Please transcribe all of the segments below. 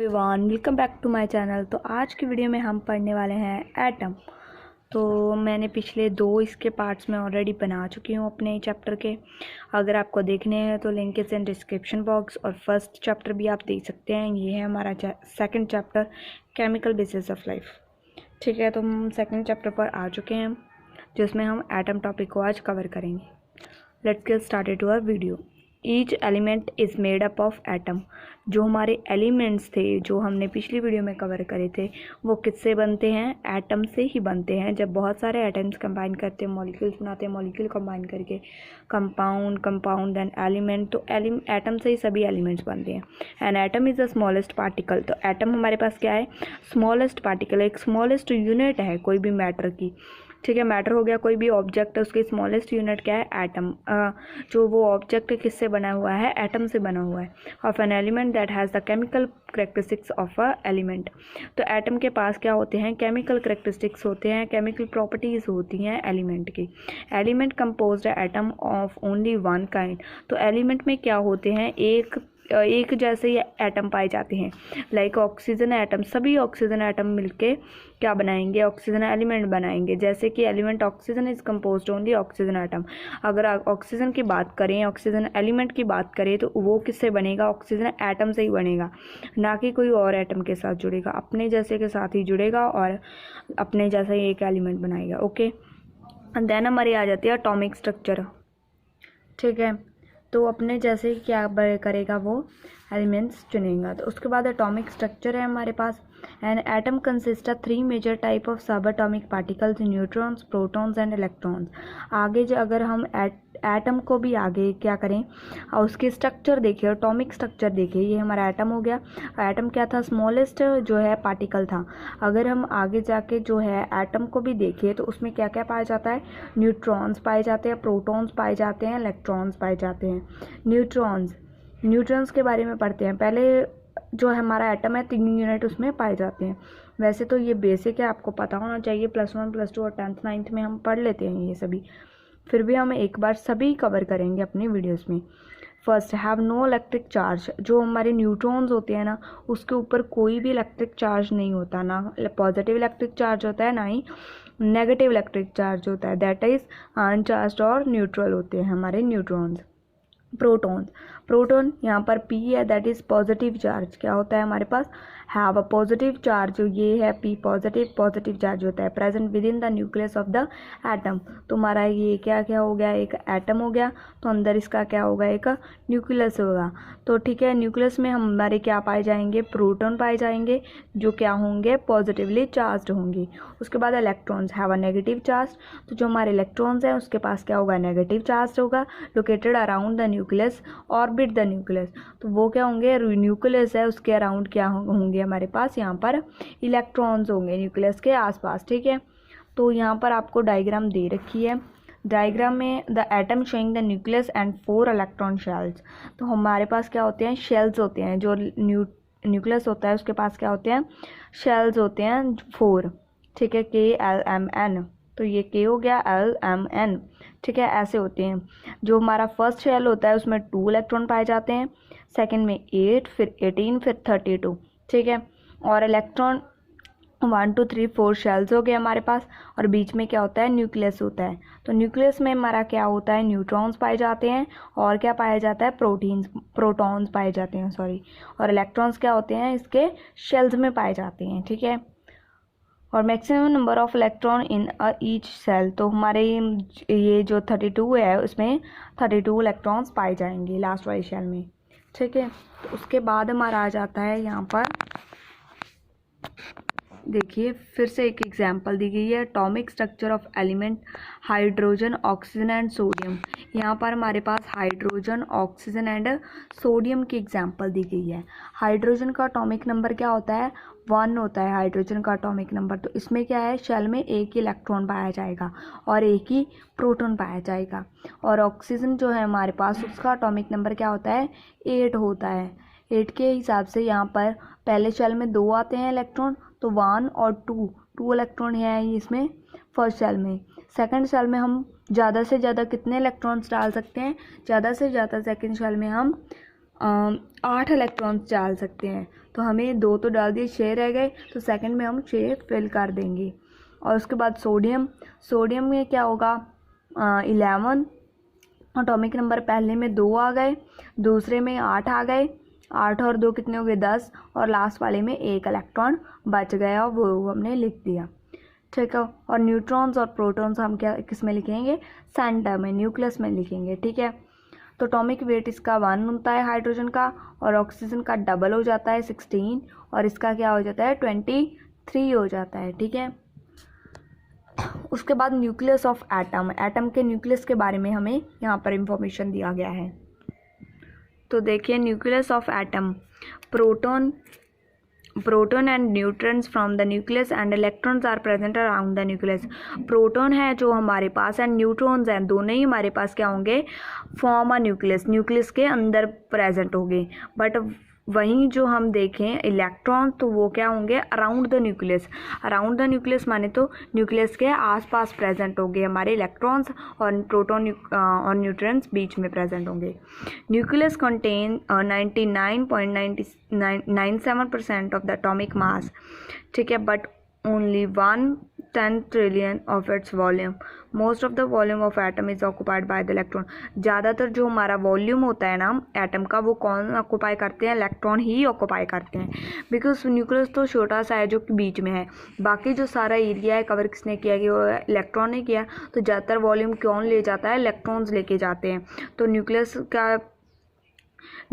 Everyone, welcome back to my channel. तो आज की वीडियो में हम पढ़ने वाले हैं एटम। तो मैंने पिछले 2 इसके पार्ट्स में ऑलरेडी बना चुकी हूँ अपने चैप्टर के। अगर आपको देखने हैं तो link is in description box, और फर्स्ट चैप्टर भी आप देख सकते हैं। ये है हमारा second chapter, chemical basis of life. ठीक है, तो हम सेकंड चैप्टर पर आ चुके हैं जिसमें हम एटम टॉपिक को आज कवर करेंगे। Let's get started to our video. Each element is made up of atom. जो हमारे एलिमेंट्स थे जो हमने पिछली वीडियो में कवर करे थे वो किससे बनते हैं? एटम से ही बनते हैं। जब बहुत सारे एटम्स कंबाइन करते हैं, मॉलिक्यूल्स बनाते हैं, मॉलिक्यूल कंबाइन करके कंपाउंड एंड एलिमेंट, तो एटम से ही सभी एलिमेंट्स बनते हैं। And atom is the smallest particle. तो एटम हमारे पास क्या है? स्मॉलेस्ट पार्टिकल, एक स्मॉलेस्ट यूनिट है कोई भी मैटर की। ठीक है, मैटर हो गया कोई भी ऑब्जेक्ट, उसकी स्मॉलेस्ट यूनिट क्या है? एटम। जो वो ऑब्जेक्ट किससे बना हुआ है? एटम से बना हुआ है। Of an element that has the chemical characteristics of a element. तो एटम के पास क्या होते हैं? केमिकल करेक्टरिस्टिक्स होते हैं, केमिकल प्रॉपर्टीज़ होती हैं एलिमेंट की। Element composed atom of only one kind. तो एलिमेंट में क्या होते हैं? एक जैसे ही एटम पाए जाते हैं। लाइक ऑक्सीजन एटम, सभी ऑक्सीजन एटम मिलके क्या बनाएंगे? ऑक्सीजन एलिमेंट बनाएंगे। जैसे कि element oxygen is composed only oxygen atom. अगर ऑक्सीजन की बात करें, ऑक्सीजन एलिमेंट की बात करें, तो वो किससे बनेगा? ऑक्सीजन एटम से ही बनेगा, ना कि कोई और एटम के साथ जुड़ेगा। अपने जैसे के साथ ही जुड़ेगा और अपने जैसा ही एक एलिमेंट बनाएगा। ओके, देन हमारी आ जाती है एटॉमिक स्ट्रक्चर। ठीक है, तो अपने जैसे ही क्या करेगा? वो एलिमेंट्स चुनेगा। तो उसके बाद एटॉमिक स्ट्रक्चर है हमारे पास। An atom consist of 3 major type of sub atomic particles, neutrons, protons and electrons. आगे जो अगर हम एटम को भी आगे क्या करें और उसकी स्ट्रक्चर देखिए, एटॉमिक स्ट्रक्चर देखिए। ये हमारा एटम हो गया। एटम क्या था? स्मॉलेस्ट जो है पार्टिकल था। अगर हम आगे जाके जो है एटम को भी देखिए तो उसमें क्या क्या पाया जाता है? न्यूट्रॉन्स पाए जाते हैं, प्रोटॉन्स पाए जाते हैं, इलेक्ट्रॉन्स पाए जाते हैं। न्यूट्रॉन्स के बारे में पढ़ते हैं। पहले जो हमारा एटम है 3 यूनिट उसमें पाए जाते हैं। वैसे तो ये बेसिक है, आपको पता होना चाहिए। +1 +2 और 10th 9th में हम पढ़ लेते हैं ये सभी। फिर भी हम एक बार सभी कवर करेंगे अपनी वीडियोस में। First, have no electric charge. जो हमारे न्यूट्रॉन्स होते हैं ना, उसके ऊपर कोई भी इलेक्ट्रिक चार्ज नहीं होता। ना पॉजिटिव इलेक्ट्रिक चार्ज होता है, ना ही नेगेटिव इलेक्ट्रिक चार्ज होता है। दैट इज़ अनचार्ज्ड और न्यूट्रल होते हैं हमारे न्यूट्रॉन्स। प्रोटॉन यहाँ पर P है, दैट इज़ पॉजिटिव चार्ज। क्या होता है हमारे पास? Have a positive charge. ये है P, पॉजिटिव चार्ज होता है present within the nucleus of the atom. तो हमारा ये क्या क्या हो गया? एक एटम हो गया, तो अंदर इसका क्या होगा? एक न्यूक्लियस होगा। तो ठीक है, न्यूक्लियस में हमारे क्या पाए जाएंगे? प्रोटॉन पाए जाएंगे, जो क्या होंगे? पॉजिटिवली चार्ज होंगे। उसके बाद electrons have a negative charge. तो जो हमारे इलेक्ट्रॉन्स हैं उसके पास क्या होगा? नेगेटिव चार्ज होगा। Located around the nucleus, orbit the nucleus. तो वो क्या होंगे? न्यूक्लियस है उसके अराउंड क्या होंगे हमारे पास? यहाँ पर इलेक्ट्रॉन्स होंगे न्यूक्लियस के आसपास। ठीक है, तो यहाँ पर आपको डायग्राम दे रखी है। डायग्राम में the atom showing the nucleus and 4 electron shells. तो हमारे पास क्या होते हैं? शेल्स होते हैं। जो न्यूक्लियस होता है उसके पास क्या होते हैं? शेल्स होते हैं 4। ठीक है, KLMN। तो ये K हो गया, LMN। ठीक है, ऐसे होते हैं। जो हमारा फर्स्ट शेल होता है उसमें 2 इलेक्ट्रॉन पाए जाते हैं, सेकंड में 8, फिर 18, फिर 32। ठीक है, और इलेक्ट्रॉन 1 2 3 4 शेल्स हो गए हमारे पास, और बीच में क्या होता है? न्यूक्लियस होता है। तो न्यूक्लियस में हमारा क्या होता है? न्यूट्रॉन्स पाए जाते हैं, और क्या पाया जाता है? प्रोटॉन्स पाए जाते हैं, सॉरी। और इलेक्ट्रॉन्स क्या होते हैं? इसके शेल्स में पाए जाते हैं। ठीक है, और maximum number of electron in each cell. तो हमारे ये जो 32 है उसमें 32 इलेक्ट्रॉन्स पाए जाएंगे लास्ट वाली शेल में। ठीक है, तो उसके बाद हमारा आ जाता है यहाँ पर देखिए, फिर से एक एग्जांपल दी गई है। Atomic structure of element hydrogen, oxygen and sodium. यहाँ पर हमारे पास हाइड्रोजन, ऑक्सीजन एंड सोडियम की एग्जांपल दी गई है। हाइड्रोजन का एटॉमिक नंबर क्या होता है? 1 होता है हाइड्रोजन का एटॉमिक नंबर। तो इसमें क्या है? शेल में एक ही इलेक्ट्रॉन पाया जाएगा और एक ही प्रोटॉन पाया जाएगा। और ऑक्सीजन जो है हमारे पास, उसका एटॉमिक नंबर क्या होता है? 8 होता है। 8 के हिसाब से यहाँ पर पहले शेल में 2 आते हैं इलेक्ट्रॉन, तो 1 और 2 इलेक्ट्रॉन है इसमें फर्स्ट शेल में। सेकंड शेल में हम ज़्यादा से ज़्यादा कितने इलेक्ट्रॉन्स डाल सकते हैं? ज़्यादा से ज़्यादा सेकंड शेल में हम 8 इलेक्ट्रॉन्स डाल सकते हैं। तो हमें 2 तो डाल दिए, 6 रह गए, तो सेकंड में हम 6 फिल कर देंगे। और उसके बाद सोडियम में क्या होगा, 11 एटॉमिक नंबर। पहले में 2 आ गए, दूसरे में 8 आ गए, 8 और 2 कितने हो गए, 10, और लास्ट वाले में 1 इलेक्ट्रॉन बच गया और वो हमने लिख दिया। ठीक है। और न्यूट्रॉन्स और प्रोटॉन्स हम क्या किस में लिखेंगे, सेंटर में, न्यूक्लियस में लिखेंगे। ठीक है। तो एटॉमिक वेट इसका 1 होता है हाइड्रोजन का, और ऑक्सीजन का डबल हो जाता है 16, और इसका क्या हो जाता है 23 हो जाता है। ठीक है। उसके बाद न्यूक्लियस ऑफ एटम, एटम के न्यूक्लियस के बारे में हमें यहाँ पर इंफॉर्मेशन दिया गया है। तो देखिए nucleus of atom, proton and neutrons from the nucleus and electrons are present around the nucleus. Proton है जो हमारे पास एंड न्यूट्रॉन्स हैं, दोनों ही हमारे पास क्या होंगे, फॉर्म अ न्यूक्लियस, न्यूक्लियस के अंदर प्रेजेंट होंगे। बट वहीं जो हम देखें इलेक्ट्रॉन, तो वो क्या होंगे around the nucleus. Around the nucleus माने तो न्यूक्लियस के आसपास प्रेजेंट होंगे हमारे इलेक्ट्रॉन्स, और प्रोटॉन और न्यूट्रॉन्स बीच में प्रेजेंट होंगे। Nucleus contain 99.97% of the atomic mass. ठीक है। But only 1/10 trillion of its volume, most of the volume of atom is occupied by the electron. ज़्यादातर जो हमारा वॉल्यूम होता है ना एटम का, वो कौन ऑक्यूपाई करते हैं, इलेक्ट्रॉन ही ऑक्यूपाई करते हैं। बिकॉज न्यूक्लियस तो छोटा सा है जो कि बीच में है, बाकी जो सारा एरिया है कवर किसने किया कि वो इलेक्ट्रॉन ने किया। तो ज़्यादातर वॉल्यूम कौन ले जाता है, इलेक्ट्रॉन्स लेके जाते हैं। तो न्यूक्लियस का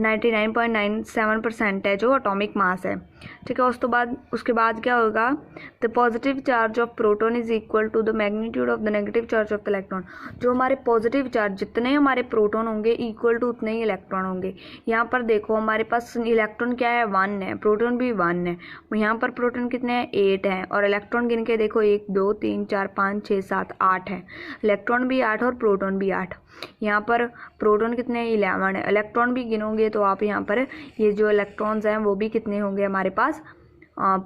99.97% है जो एटॉमिक मास है। ठीक है। उसके बाद क्या होगा, the positive charge of proton is equal to the magnitude of the negative charge of the electron. जो हमारे पॉजिटिव चार्ज, जितने हमारे प्रोटॉन होंगे इक्वल टू उतने ही इलेक्ट्रॉन होंगे। यहाँ पर देखो हमारे पास इलेक्ट्रॉन क्या है, 1 है, प्रोटॉन भी 1 है। यहाँ पर प्रोटॉन कितने हैं, 8 हैं, और इलेक्ट्रॉन गिन के देखो 1 2 3 4 5 6 7 8 है। इलेक्ट्रॉन भी 8 और प्रोटॉन भी 8। यहाँ पर प्रोटॉन कितने हैं, 11 है। इलेक्ट्रॉन भी गिनोगे तो आप यहाँ पर ये जो इलेक्ट्रॉन्स हैं वो भी कितने होंगे हमारे पास, यहाँ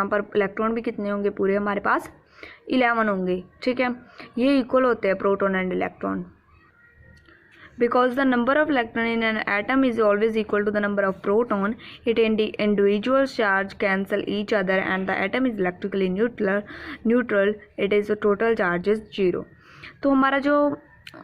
पर इलेक्ट्रॉन भी कितने होंगे, पूरे हमारे पास 11 होंगे। ठीक है। ये इक्वल होते हैं proton and electron. Because the number of electron in an atom is always equal to the number of proton, its individual charge cancel each other and the atom is electrically neutral. It is the total charge is 0. तो हमारा जो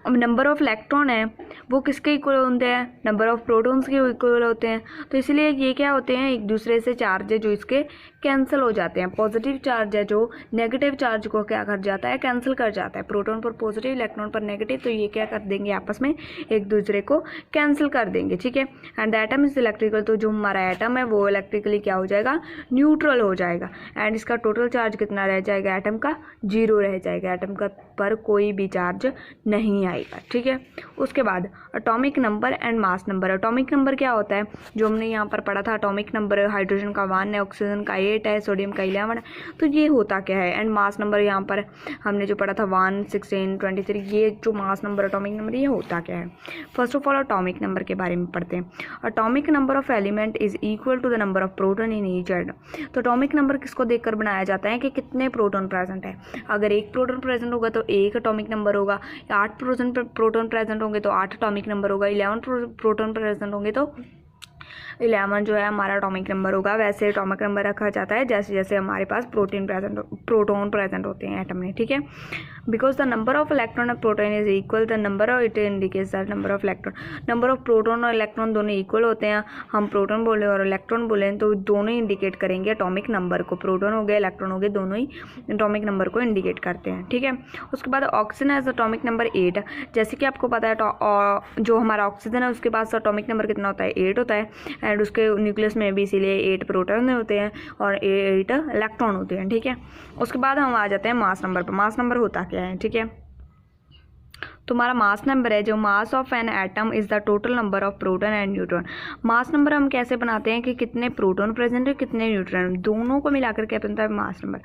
number of electron है वो किसके equal होते हैं, number of protons के equal होते हैं। तो इसलिए ये क्या होते हैं, एक दूसरे से चार्ज है जो इसके कैंसिल हो जाते हैं। पॉजिटिव चार्ज है जो नेगेटिव चार्ज को क्या कर जाता है, कैंसिल कर जाता है। प्रोटॉन पर पॉजिटिव, इलेक्ट्रॉन पर नेगेटिव, तो ये क्या कर देंगे, आपस में एक दूसरे को कैंसिल कर देंगे। ठीक है। And the atom is electrical, तो जो हमारा एटम है वो इलेक्ट्रिकली क्या हो जाएगा, न्यूट्रल हो जाएगा। एंड इसका टोटल चार्ज कितना रह जाएगा, एटम का 0 रह जाएगा। एटम का पर कोई भी चार्ज नहीं आएगा। ठीक है। उसके बाद atomic number and mass number. Atomic number क्या होता है, जो हमने यहाँ पर पढ़ा था, एटॉमिक नंबर हाइड्रोजन का 1 है, ऑक्सीजन का 8 है, सोडियम का 11 है। तो ये होता क्या है। एंड मास नंबर यहाँ पर हमने जो पढ़ा था 1 16 23, ये जो मास नंबर एटॉमिक नंबर ये होता क्या है। First of all atomic number के बारे में पढ़ते हैं। Atomic number of element is equal to the number of proton in each atom. तो एटॉमिक नंबर किसको देखकर बनाया जाता है कि कितने प्रोटॉन प्रेजेंट है। अगर 1 प्रोटॉन प्रेजेंट होगा तो 1 एटॉमिक नंबर होगा, 8 प्रोटॉन प्रेजेंट होंगे तो 8 एटॉमिक नंबर होगा, 11 प्रोटॉन प्रेजेंट होंगे तो 11 जो है हमारा एटॉमिक नंबर होगा। वैसे एटॉमिक नंबर रखा जाता है जैसे जैसे हमारे पास प्रोटॉन प्रेजेंट होते हैं एटम में। ठीक है। Because the number of electron of proton is equal the number of, it indicates the number of electron. Number of proton और इलेक्ट्रॉन दोनों इक्वल होते हैं। हम प्रोटॉन बोले और इलेक्ट्रॉन बोले तो दोनों ही इंडिकेट करेंगे एटॉमिक नंबर को। प्रोटॉन हो गए, इलेक्ट्रॉन हो गए, दोनों ही एटॉमिक नंबर को इंडिकेट करते हैं। ठीक है। उसके बाद ऑक्सीजन हैज़ एटॉमिक नंबर 8। जैसे कि आपको पता है जो हमारा ऑक्सीजन है उसके पास एटॉमिक नंबर कितना होता है, 8 होता है। एंड उसके न्यूक्लियस में भी इसीलिए 8 प्रोटॉन होते हैं और 8 इलेक्ट्रॉन होते हैं। ठीक है। उसके बाद हम आ जाते हैं मास नंबर पर। मास नंबर होता क्या है। ठीक है। तो हमारा मास नंबर है जो mass of an atom is the total number of proton and neutron. Mass number हम कैसे बनाते हैं कि कितने प्रोटॉन प्रेजेंट है, कितने न्यूट्रॉन, दोनों को मिलाकर क्या बनता है मास नंबर।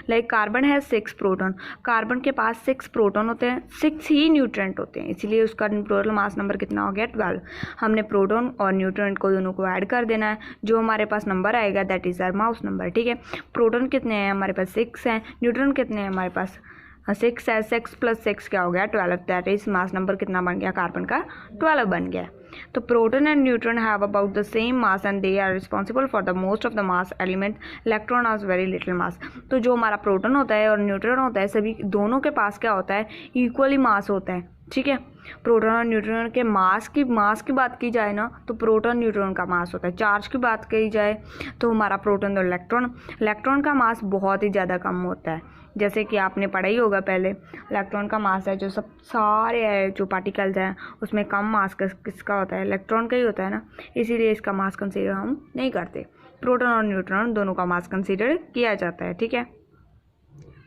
लाइक कार्बन है 6 प्रोटॉन, कार्बन के पास 6 प्रोटॉन होते हैं, 6 ही न्यूट्रॉन होते हैं, इसीलिए उसका टोटल मास नंबर कितना हो गया 12। हमने प्रोटॉन और न्यूट्रॉन को दोनों को ऐड कर देना है, जो हमारे पास नंबर आएगा that is our mass number. ठीक है। प्रोटॉन कितने हैं हमारे पास 6 हैं, न्यूट्रॉन कितने हैं हमारे पास 6 है, 6 + 6 क्या हो गया 12, दैट इज मास नंबर कितना बन गया कार्बन का 12 बन गया। तो proton and neutron have about the same mass and they are responsible for the most of the mass element, electron has very little mass. तो जो हमारा प्रोटॉन होता है और न्यूट्रॉन होता है सभी दोनों के पास क्या होता है इक्वली मास होता है, ठीक है। प्रोटॉन और न्यूट्रॉन के मास की बात की जाए ना तो प्रोटॉन न्यूट्रॉन का मास होता है। चार्ज की बात की जाए तो हमारा प्रोटॉन और इलेक्ट्रॉन का मास बहुत ही ज़्यादा कम होता है। जैसे कि आपने पढ़ा ही होगा पहले, इलेक्ट्रॉन का मास है जो सब सारे है जो पार्टिकल्स हैं उसमें कम मास किसका होता है, इलेक्ट्रॉन का ही होता है ना, इसीलिए इसका मास कंसीडर हम नहीं करते। प्रोटॉन और न्यूट्रॉन दोनों का मास कंसीडर किया जाता है, ठीक है।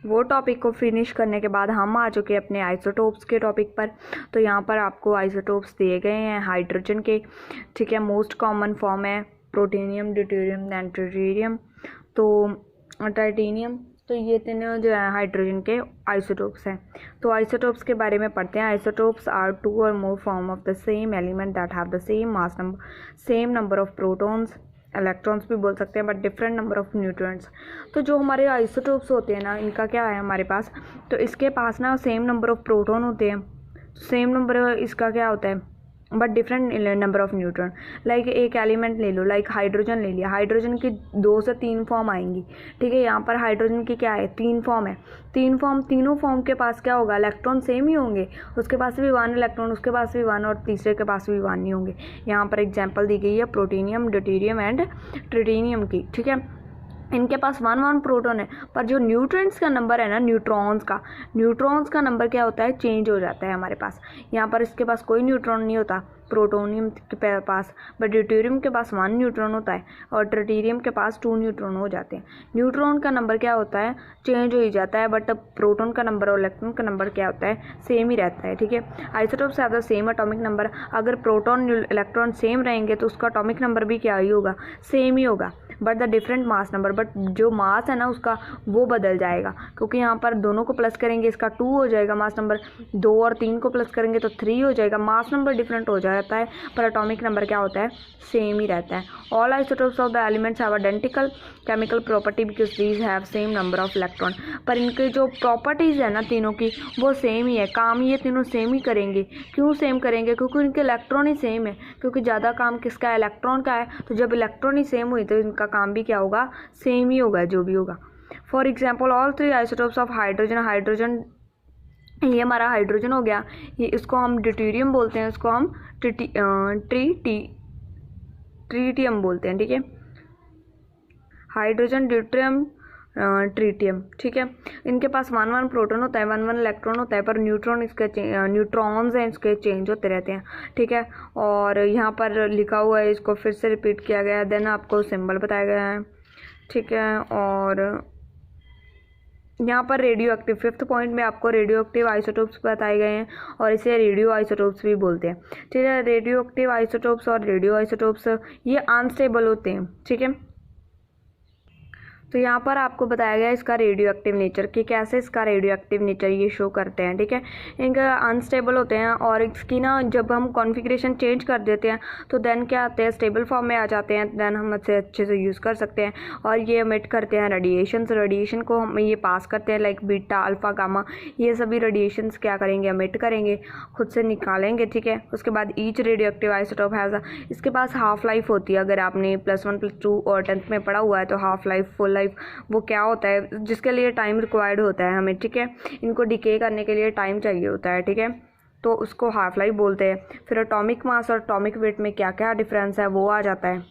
वो टॉपिक को फिनिश करने के बाद हम आ चुके हैं अपने आइसोटोप्स के टॉपिक पर। तो यहाँ पर आपको आइसोटोप्स दिए गए हैं हाइड्रोजन के, ठीक है। मोस्ट कॉमन फॉर्म है प्रोटेनियम, ड्यूटेरियम एंड ट्रिटियम। तो टाइटेनियम, तो ये तीनों जो है हाइड्रोजन के आइसोटोप्स हैं। तो आइसोटोप्स के बारे में पढ़ते हैं। Isotopes are 2 or more form of the same element that have the same mass number, same number of protons, electrons भी बोल सकते हैं, but different number of neutrons. तो जो हमारे आइसोटोप्स होते हैं ना इनका क्या है हमारे पास, तो इसके पास ना सेम नंबर ऑफ प्रोटॉन होते हैं, सेम नंबर इसका क्या होता है but different number of neutron. Like एक एलिमेंट ले लो, लाइक हाइड्रोजन ले लिया, हाइड्रोजन की 2 से 3 फॉर्म आएंगी, ठीक है। यहाँ पर हाइड्रोजन की क्या है 3 फॉर्म है, तीनों फॉर्म के पास क्या होगा इलेक्ट्रॉन सेम ही होंगे, उसके पास भी 1 इलेक्ट्रॉन, उसके पास भी 1 और तीसरे के पास भी 1 नहीं होंगे। यहाँ पर एग्जाम्पल दी गई है प्रोटेनियम, ड्यूटेरियम एंड ट्रिटियम की, ठीक है। इनके पास 1 प्रोटॉन है, पर जो न्यूट्रॉन्स का नंबर है ना न्यूट्रॉन्स का नंबर क्या होता है चेंज हो जाता है हमारे पास। यहाँ पर इसके पास कोई न्यूट्रॉन नहीं होता प्रोटोनियम के पास, बट ड्यूटेरियम के पास 1 न्यूट्रॉन होता है और ट्रिटियम के पास 2 न्यूट्रॉन हो जाते हैं। न्यूट्रॉन का नंबर क्या होता है चेंज हो ही जाता है, बट प्रोटॉन का नंबर और इलेक्ट्रॉन का नंबर क्या होता है सेम ही रहता है, ठीक है। Isotopes have the same atomic number. अगर प्रोटॉन इलेक्ट्रॉन सेम रहेंगे तो उसका एटॉमिक नंबर भी क्या ही होगा सेम ही होगा, but the different mass number, but जो मास है ना उसका वो बदल जाएगा, क्योंकि यहाँ पर दोनों को प्लस करेंगे इसका 2 हो जाएगा मास नंबर, 2 और 3 को प्लस करेंगे तो 3 हो जाएगा। मास नंबर डिफरेंट हो जाता है पर एटॉमिक नंबर क्या होता है सेम ही रहता है। All isotopes of the elements have identical chemical property because these have same number of electron. पर इनके जो प्रॉपर्टीज़ है ना तीनों की वो सेम ही है, काम ये तीनों सेम ही करेंगे। क्यों सेम करेंगे, क्योंकि इनके इलेक्ट्रॉन ही सेम है, क्योंकि ज़्यादा काम किसका है इलेक्ट्रॉन का है। तो जब इलेक्ट्रॉन ही सेम हुई तो इनका काम भी क्या होगा सेम ही होगा जो भी होगा। For example all 3 isotopes of hydrogen, ये हमारा हाइड्रोजन हो गया, ये इसको हम ड्यूटेरियम बोलते हैं, इसको हम ट्रीटियम बोलते हैं, ठीक है। हाइड्रोजन, ड्यूटेरियम, ट्रीटियम, ठीक है। इनके पास 1 प्रोटॉन होता है, 1 इलेक्ट्रॉन होता है, पर न्यूट्रॉन्स हैं इसके चेंज होते रहते हैं, ठीक है। और यहाँ पर लिखा हुआ है, इसको फिर से रिपीट किया गया है, देन आपको सिंबल बताया गया है, ठीक है। और यहाँ पर रेडियो एक्टिव 5th पॉइंट में आपको रेडियो एक्टिव आइसोटोप्स बताए गए हैं और इसे रेडियो आइसोटोप्स भी बोलते हैं, ठीक है। रेडियो एक्टिव आइसोटोप्स और रेडियो आइसोटोप्स ये अनस्टेबल होते हैं, ठीक है। तो यहाँ पर आपको बताया गया इसका रेडियो एक्टिव नेचर कि कैसे इसका रेडियो एक्टिव नेचर ये शो करते हैं, ठीक है। इनका अनस्टेबल होते हैं और इसकी ना जब हम कॉन्फ़िगरेशन चेंज कर देते हैं तो देन क्या आते हैं स्टेबल फॉर्म में आ जाते हैं, देन हम अच्छे से यूज़ कर सकते हैं। और ये एमिट करते हैं रेडिएशन को हम ये पास करते हैं, लाइक बीटा, अल्फ़ा, गामा, ये सभी रेडिएशंस क्या करेंगे एमिट करेंगे, खुद से निकालेंगे, ठीक है। उसके बाद each radio active isotope has इसके पास हाफ लाइफ होती है। अगर आपने +1 +2 और 10th में पढ़ा हुआ है तो हाफ लाइफ, फुल लाइफ वो क्या होता है जिसके लिए टाइम रिक्वायर्ड होता है हमें, ठीक है। इनको डिके करने के लिए टाइम चाहिए होता है, ठीक है, तो उसको हाफ लाइफ बोलते हैं। फिर एटॉमिक मास और एटॉमिक वेट में क्या क्या डिफरेंस है वो आ जाता है।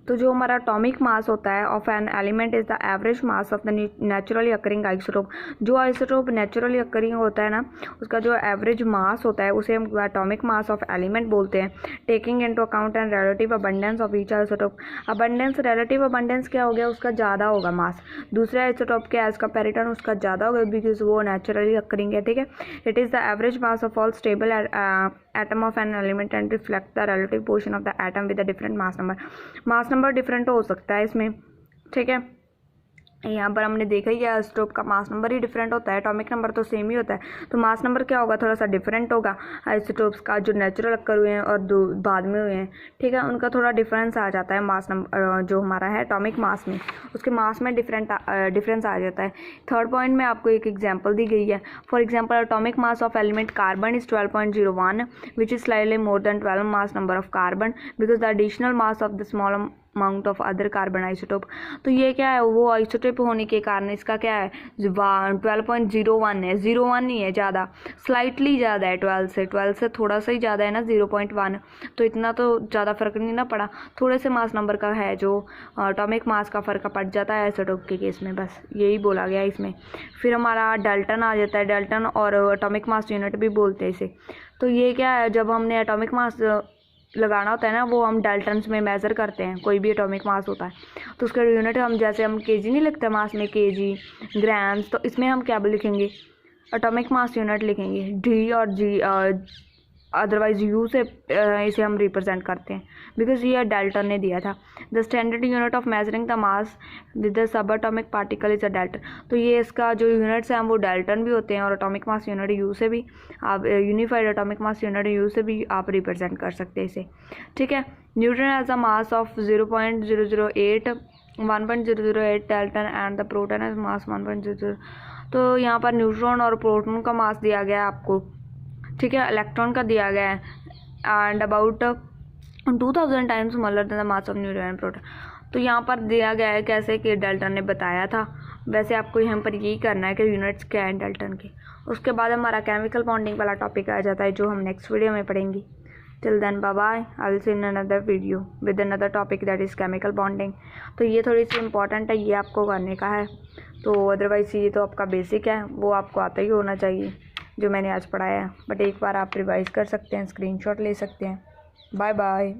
तो जो हमारा एटॉमिक मास होता है of an element is the average mass of the naturally occurring isotope. जो आइसोटोप नेचुरली अकरिंग होता है ना उसका जो एवरेज मास होता है उसे हम एटॉमिक मास ऑफ एलिमेंट बोलते हैं, taking into account and relative abundance of each isotope. Abundance, relative abundance क्या हो गया, उसका ज़्यादा होगा मास दूसरे आइसोटोप के एज कंपेरिजन, उसका ज़्यादा होगा बिकॉज वो नेचुरली अकरिंग है, ठीक है। It is the average mass of all stable atom of an element and reflect the relative portion of the atom with a different mass number. Mass number different हो सकता है इसमें, ठीक है। यहाँ पर हमने देखा ही है आइसोटोप का मास नंबर ही डिफरेंट होता है, एटॉमिक नंबर तो सेम ही होता है, तो मास नंबर क्या होगा, थोड़ा सा डिफरेंट होगा। आइसोटोप्स का जो नेचुरल अक्कर हुए हैं और बाद में हुए हैं, ठीक है, उनका थोड़ा डिफरेंस आ जाता है मास नंबर जो हमारा है एटॉमिक मास में, उसके मास में डिफरेंस आ जाता है। थर्ड पॉइंट में आपको एक एग्जाम्पल दी गई है। For example atomic mass of element carbon is 12.01 which is slightly more than 12 mass number of carbon because the additional mass of the small amount of other carbon isotope. तो ये क्या है, वो आइसोटोप होने के कारण इसका क्या है 12.01 है, 0.1 नहीं है, ज़्यादा स्लाइटली ज़्यादा है 12 से थोड़ा सा ही ज़्यादा है ना 0.1, तो इतना तो ज़्यादा फ़र्क नहीं ना पड़ा, थोड़े से मास नंबर का है जो एटॉमिक मास का फ़र्क पड़ जाता है आइसोटोप के केस में, बस यही बोला गया इसमें। फिर हमारा डाल्टन आ जाता है, डाल्टन और एटॉमिक मास यूनिट भी बोलते हैं इसे। तो ये क्या है, जब हमने एटॉमिक मास लगाना होता है ना, वो हम डाल्टन्स में मेज़र करते हैं, कोई भी एटॉमिक मास होता है तो उसका यूनिट हम जैसे हम केजी नहीं लिखते मास में, केजी ग्राम्स, तो इसमें हम क्या लिखेंगे, एटॉमिक मास यूनिट लिखेंगे, डी और जी अदरवाइज यू से इसे हम रिप्रेजेंट करते हैं, बिकॉज ये डाल्टन ने दिया था। The standard unit of measuring the mass with the sub atomic particle is a Dalton. तो ये इसका जो यूनिट्स हैं वो डाल्टन भी होते हैं, और एटॉमिक मास यूनिट यू से भी आप unified atomic mass unit you से भी आप रिप्रेजेंट कर सकते हैं इसे, ठीक है। Neutron has a mass of 0.008 1.008 Dalton and the proton has मास 1.00। तो यहाँ पर न्यूट्रॉन और प्रोटॉन का मास दिया गया है आपको, ठीक है, इलेक्ट्रॉन का दिया गया है and about 2000 times smaller than the mass of neutron and proton. तो यहाँ पर दिया गया है कैसे कि डाल्टन ने बताया था, वैसे आपको यहाँ पर यही करना है कि यूनिट्स क्या हैं डाल्टन के। उसके बाद हमारा केमिकल बॉन्डिंग वाला टॉपिक आ जाता है जो हम नेक्स्ट वीडियो में पढ़ेंगे। Till then bye bye, I will see in another video with another topic that is chemical bonding. तो ये थोड़ी सी इंपॉर्टेंट है, ये आपको करने का है, तो अदरवाइज़ ये तो आपका बेसिक है, वो आपको आता ही होना चाहिए जो मैंने आज पढ़ाया है, बट एक बार आप रिवाइज कर सकते हैं, स्क्रीनशॉट ले सकते हैं। Bye bye.